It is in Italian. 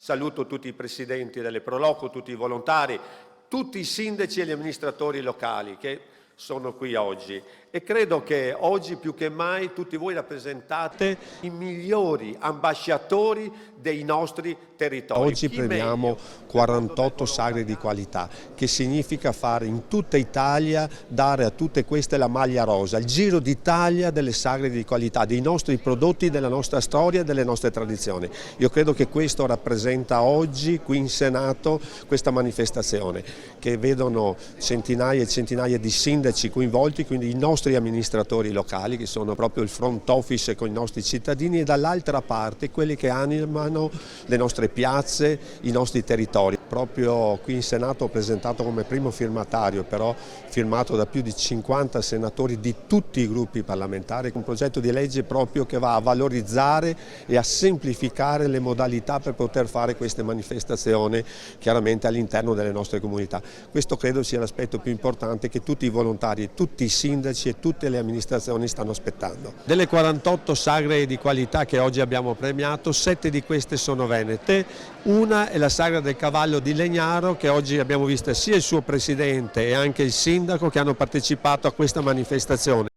Saluto tutti i presidenti delle Proloco, tutti i volontari, tutti i sindaci e gli amministratori locali che sono qui oggi e credo che oggi più che mai tutti voi rappresentate i migliori ambasciatori dei nostri territori. Oggi premiamo 48 sagre di qualità, che significa fare in tutta Italia, dare a tutte queste la maglia rosa, il giro d'Italia delle sagre di qualità, dei nostri prodotti, della nostra storia e delle nostre tradizioni. Io credo che questo rappresenta oggi qui in Senato questa manifestazione, che vedono centinaia e centinaia di sindaci coinvolti, quindi i nostri amministratori locali che sono proprio il front office con i nostri cittadini e dall'altra parte quelli che animano le nostre piazze, i nostri territori. Proprio qui in Senato ho presentato come primo firmatario, però firmato da più di 50 senatori di tutti i gruppi parlamentari, un progetto di legge proprio che va a valorizzare e a semplificare le modalità per poter fare queste manifestazioni chiaramente all'interno delle nostre comunità. Questo credo sia l'aspetto più importante che tutti i volontari, tutti i sindaci e tutte le amministrazioni stanno aspettando. Delle 48 sagre di qualità che oggi abbiamo premiato, 7 di queste sono venete, una è la sagra del cavallo di Legnaro che oggi abbiamo visto sia il suo presidente e anche il sindaco che hanno partecipato a questa manifestazione.